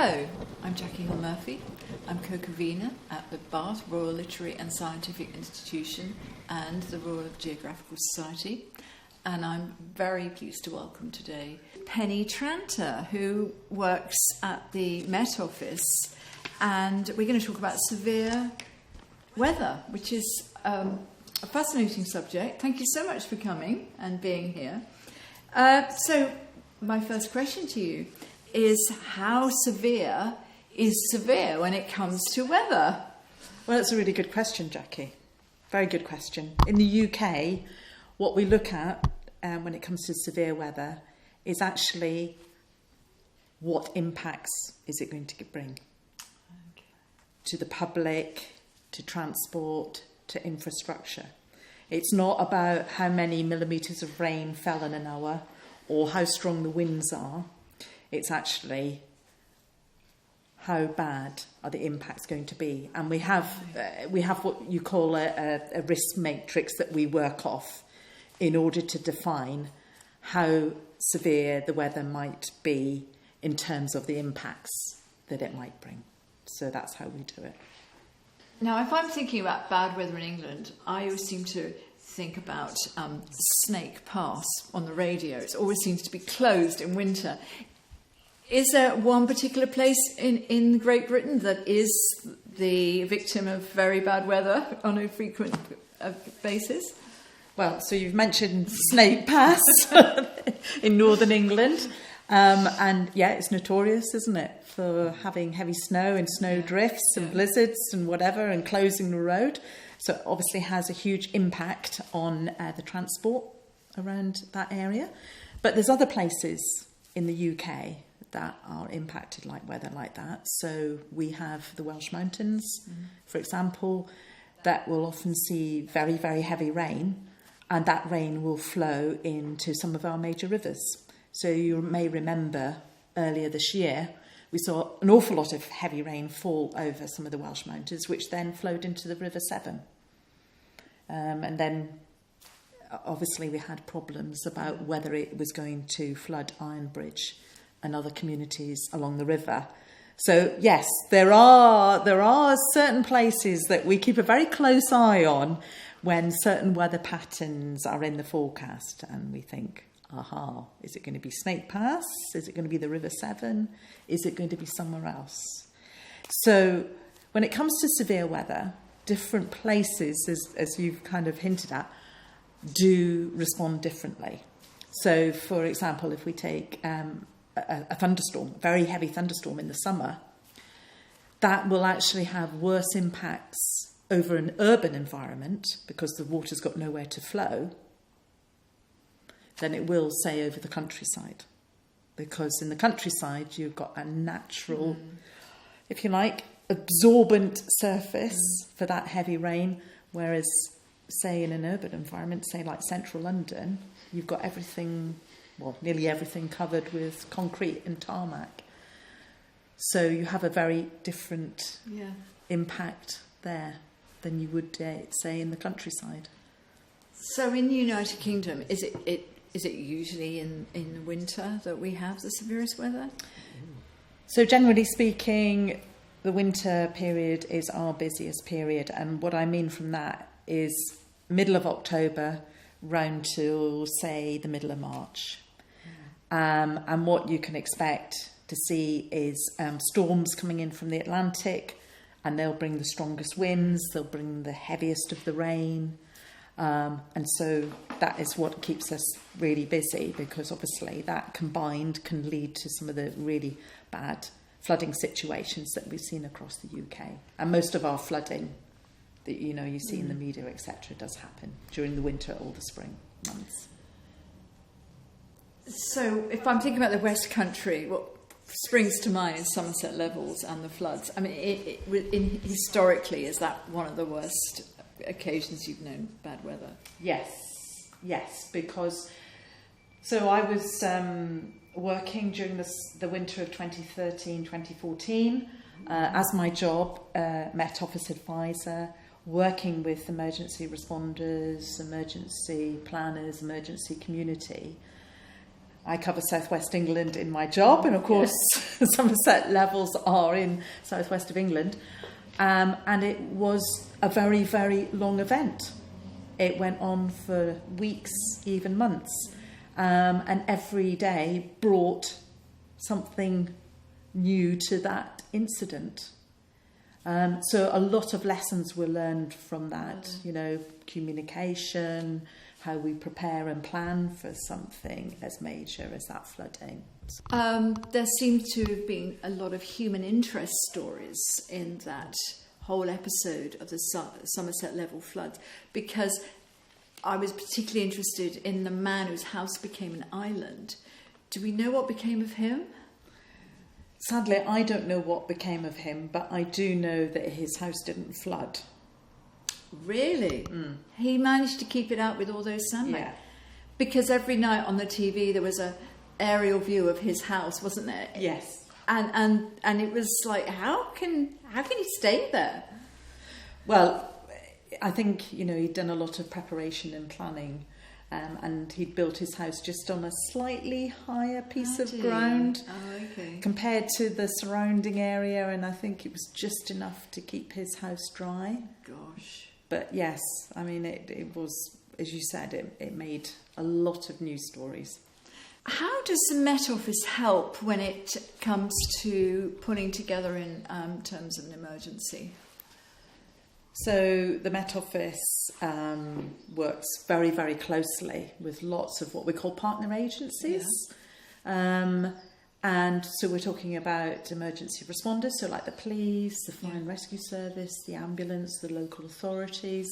Hello, I'm Jacki Hill-Murphy. I'm co-convener at the Bath Royal Literary and Scientific Institution and the Royal Geographical Society. And I'm very pleased to welcome today Penny Tranter, who works at the Met Office. And we're going to talk about severe weather, which is a fascinating subject. Thank you so much for coming and being here. So my first question to you is, how severe is severe when it comes to weather? Well, that's a really good question, Jackie. Very good question. In the UK, what we look at when it comes to severe weather is actually what impacts is it going to bring to the public, to transport, to infrastructure. It's not about how many millimetres of rain fell in an hour or how strong the winds are. It's actually how bad are the impacts going to be. And we have what you call a risk matrix that we work off in order to define how severe the weather might be in terms of the impacts that it might bring. So that's how we do it. Now, if I'm thinking about bad weather in England, I always seem to think about Snake Pass on the radio. It always seems to be closed in winter. Is there one particular place in Great Britain that is the victim of very bad weather on a frequent basis? Well, so you've mentioned Snake Pass in northern England. And yeah, it's notorious, isn't it, for having heavy snow and snow drifts and blizzards and whatever, and closing the road. So it obviously has a huge impact on the transport around that area. But there's other places in the UK that are impacted like weather like that. So we have the Welsh Mountains, for example, that will often see very, very heavy rain, and that rain will flow into some of our major rivers. So you may remember earlier this year, we saw an awful lot of heavy rain fall over some of the Welsh Mountains, which then flowed into the River Severn. And then obviously we had problems about whether it was going to flood Ironbridge and other communities along the river. So yes, there are certain places that we keep a very close eye on when certain weather patterns are in the forecast, and we think, aha, is it going to be Snake Pass? Is it going to be the River Severn? Is it going to be somewhere else? So when it comes to severe weather, different places, as you've kind of hinted at, do respond differently. So for example, if we take a thunderstorm, a very heavy thunderstorm in the summer, that will actually have worse impacts over an urban environment because the water's got nowhere to flow than it will, say, over the countryside. Because in the countryside, you've got a natural, if you like, absorbent surface for that heavy rain, whereas, say, in an urban environment, say like central London, you've got everything, well, nearly everything covered with concrete and tarmac. So you have a very different impact there than you would, say, in the countryside. So in the United Kingdom, is it usually in the winter that we have the severest weather? So generally speaking, the winter period is our busiest period. And what I mean from that is middle of October round to, say, the middle of March. And what you can expect to see is storms coming in from the Atlantic, and they'll bring the strongest winds, they'll bring the heaviest of the rain. And so that is what keeps us really busy, because obviously that combined can lead to some of the really bad flooding situations that we've seen across the UK. And most of our flooding that you see in the media, etc., does happen during the winter or the spring months. So if I'm thinking about the West Country, what springs to mind is Somerset Levels and the floods. I mean, historically, is that one of the worst occasions you've known bad weather? Yes, because so I was working during the winter of 2013-2014 as my job, Met Office advisor, working with emergency responders, emergency planners, emergency community. I cover Southwest England in my job, and of course Somerset Levels are in southwest of England, and it was a very, very long event. It went on for weeks, even months, and every day brought something new to that incident. So a lot of lessons were learned from that, communication, how we prepare and plan for something as major as that flooding. There seemed to have been a lot of human interest stories in that whole episode of the Somerset Level flood, because I was particularly interested in the man whose house became an island. Do we know what became of him? Sadly, I don't know what became of him, but I do know that his house didn't flood. Really? Mm. He managed to keep it out with all those sandbags? Yeah. Because every night on the TV there was a aerial view of his house, wasn't there? Yes. And it was like, how can he stay there? Well, I think, he'd done a lot of preparation and planning, and he'd built his house just on a slightly higher piece of ground compared to the surrounding area, and I think it was just enough to keep his house dry. Gosh. But yes, I mean, it was, as you said, it made a lot of news stories. How does the Met Office help when it comes to pulling together in terms of an emergency? So the Met Office works very, very closely with lots of what we call partner agencies. Yeah. And so we're talking about emergency responders, so like the police, the fire and rescue service, the ambulance, the local authorities.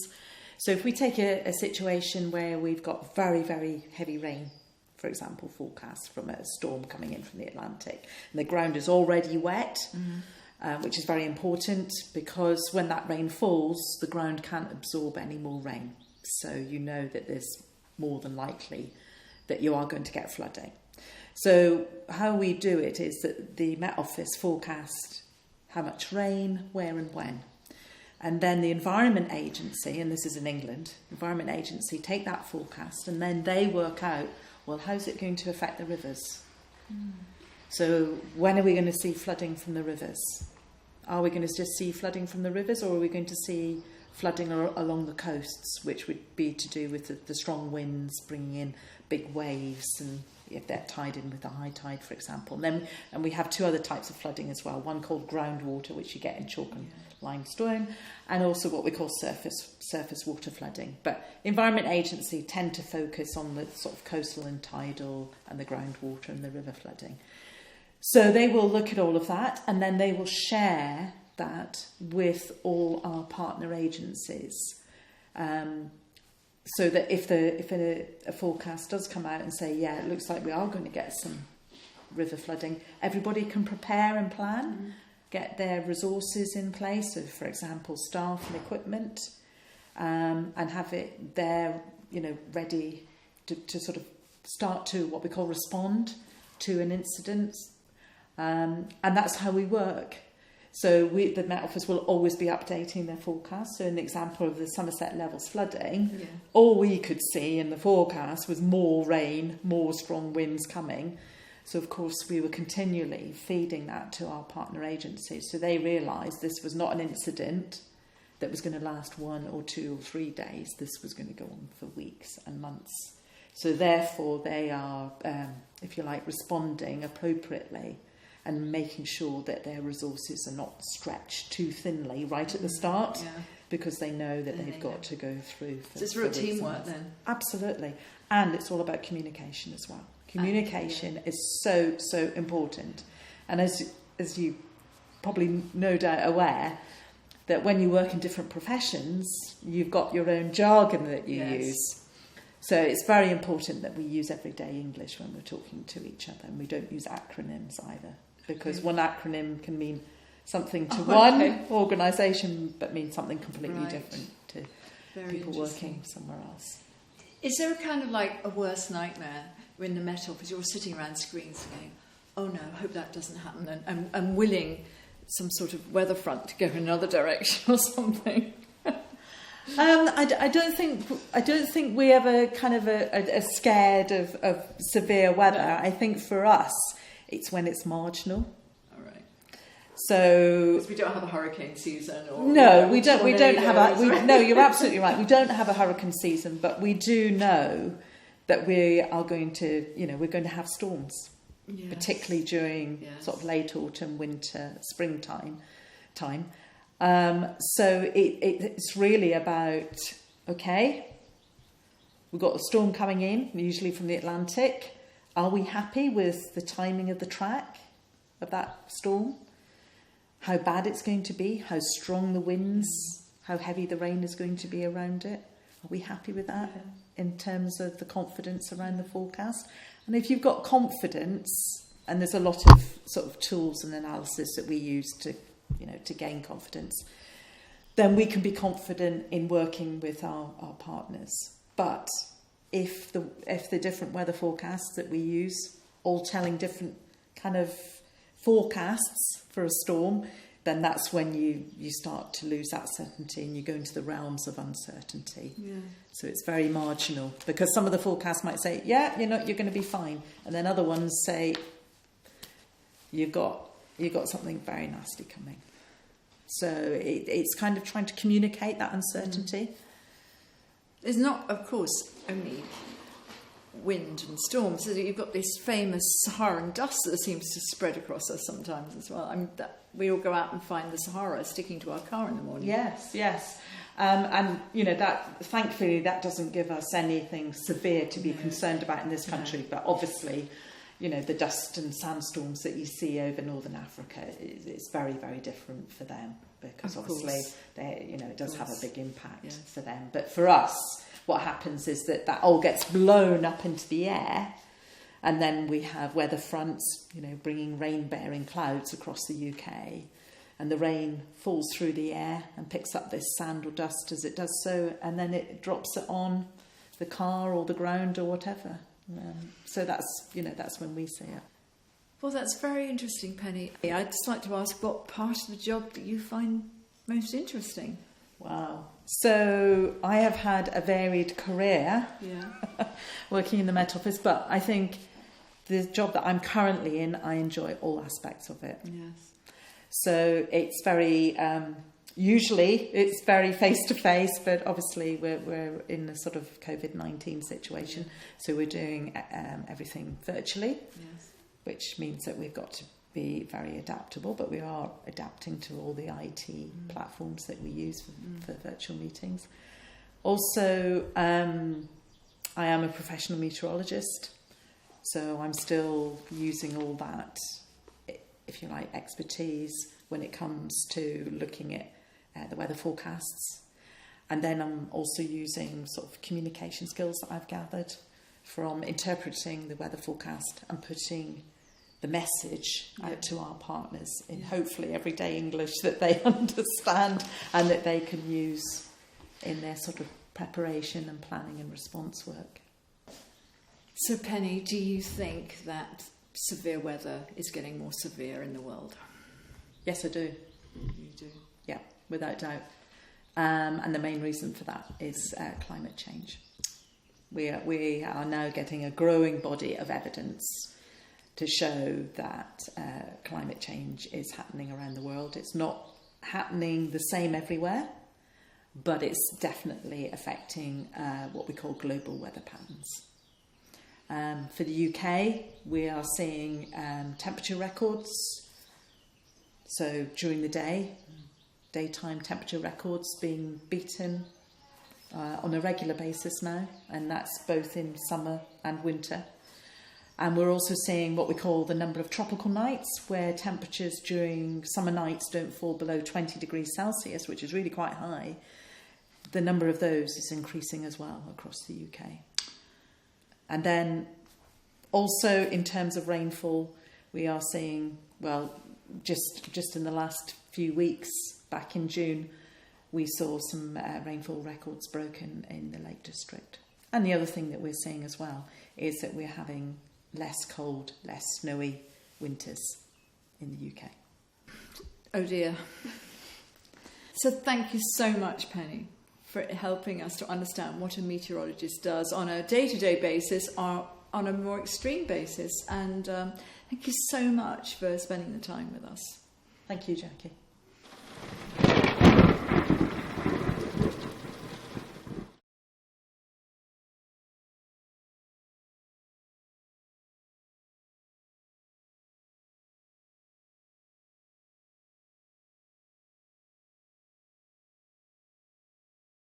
So if we take a situation where we've got very, very heavy rain, for example, forecast from a storm coming in from the Atlantic, and the ground is already wet, which is very important because when that rain falls, the ground can't absorb any more rain. So you know that there's more than likely that you are going to get flooding. So how we do it is that the Met Office forecast how much rain, where and when. And then the Environment Agency, and this is in England, Environment Agency take that forecast and then they work out, well, how's it going to affect the rivers? So when are we going to see flooding from the rivers? Are we going to just see flooding from the rivers, or are we going to see flooding along the coasts, which would be to do with the strong winds bringing in big waves, and if they're tied in with the high tide, for example. And we have two other types of flooding as well, one called groundwater, which you get in chalk and limestone, and also what we call surface water flooding. But Environment Agency tend to focus on the sort of coastal and tidal and the groundwater and the river flooding. So they will look at all of that, and then they will share that with all our partner agencies. So that if a forecast does come out and say, yeah, it looks like we are going to get some river flooding, everybody can prepare and plan, get their resources in place. So, for example, staff and equipment, and have it there, ready to sort of start to what we call respond to an incident. And that's how we work. So the Met Office will always be updating their forecast. So in the example of the Somerset Levels flooding, all we could see in the forecast was more rain, more strong winds coming. So of course we were continually feeding that to our partner agencies. So they realised this was not an incident that was going to last 1 or 2 or 3 days. This was going to go on for weeks and months. So therefore they are, if you like, responding appropriately and making sure that their resources are not stretched too thinly right at the start, because they know that they've got to go through. So it's real teamwork then? Absolutely. And it's all about communication as well. Communication is so, so important. And as you probably no doubt aware, that when you work in different professions, you've got your own jargon that you use. So it's very important that we use everyday English when we're talking to each other, and we don't use acronyms either, because one acronym can mean something to one organisation but mean something completely different to people working somewhere else. Is there a kind of like a worst nightmare in the Met Office? You're sitting around screens going, oh no, I hope that doesn't happen, and willing some sort of weather front to go in another direction or something? I don't think we ever kind of are scared of severe weather. No. I think for us, it's when it's marginal. All right. So Because we don't have a hurricane season, or no, we don't. We don't have tornadoes, no, you're absolutely right. We don't have a hurricane season, but we do know that we are going to, we're going to have storms, Yes. particularly during Yes. sort of late autumn, winter, springtime. So it's really about, okay, we've got a storm coming in, usually from the Atlantic. Are we happy with the timing of the track of that storm? How bad it's going to be? How strong the winds? How heavy the rain is going to be around it? Are we happy with that in terms of the confidence around the forecast? And if you've got confidence, and there's a lot of sort of tools and analysis that we use to gain confidence, then we can be confident in working with our partners. But if the different weather forecasts that we use, all telling different kind of forecasts for a storm, then that's when you start to lose that certainty and you go into the realms of uncertainty. Yeah. So it's very marginal, because some of the forecasts might say, yeah, you're going to be fine, and then other ones say you've got something very nasty coming. So it's kind of trying to communicate that uncertainty. There's not, of course, only wind and storms. So you've got this famous Saharan dust that seems to spread across us sometimes as well. I mean, we all go out and find the Sahara sticking to our car in the morning. Yes. And that thankfully that doesn't give us anything severe to be concerned about in this country. But obviously, the dust and sandstorms that you see over northern Africa, it's very, very different for them, because obviously it does have a big impact for them. But for us, what happens is that all gets blown up into the air, and then we have weather fronts, bringing rain-bearing clouds across the UK, and the rain falls through the air and picks up this sand or dust as it does so, and then it drops it on the car or the ground or whatever. So that's when we see it. Well, that's very interesting, Penny. I'd just like to ask, what part of the job that you find most interesting? Wow. So I have had a varied career working in the Met Office, but I think the job that I'm currently in, I enjoy all aspects of it. Yes. So it's very, usually it's very face-to-face, but obviously we're in a sort of COVID-19 situation. So we're doing everything virtually, which means that we've got to be very adaptable, but we are adapting to all the IT platforms that we use for virtual meetings. Also, I am a professional meteorologist, so I'm still using all that, if you like, expertise when it comes to looking at the weather forecasts. And then I'm also using sort of communication skills that I've gathered from interpreting the weather forecast and putting the message out to our partners in hopefully everyday English that they understand and that they can use in their sort of preparation and planning and response work. So, Penny, do you think that severe weather is getting more severe in the world? Yes, I do. You do? Yeah, without doubt. And the main reason for that is climate change. We are now getting a growing body of evidence to show that climate change is happening around the world. It's not happening the same everywhere, but it's definitely affecting what we call global weather patterns. For the UK, we are seeing temperature records. So during the day, daytime temperature records being beaten on a regular basis now, and that's both in summer and winter. And we're also seeing what we call the number of tropical nights, where temperatures during summer nights don't fall below 20 degrees Celsius, which is really quite high. The number of those is increasing as well across the UK. And then also in terms of rainfall, we are seeing, well, just in the last few weeks, back in June, we saw some rainfall records broken in the Lake District. And the other thing that we're seeing as well is that we're having less cold, less snowy winters in the UK. Oh dear. So thank you so much, Penny, for helping us to understand what a meteorologist does on a day-to-day basis or on a more extreme basis. And thank you so much for spending the time with us. Thank you, Jackie.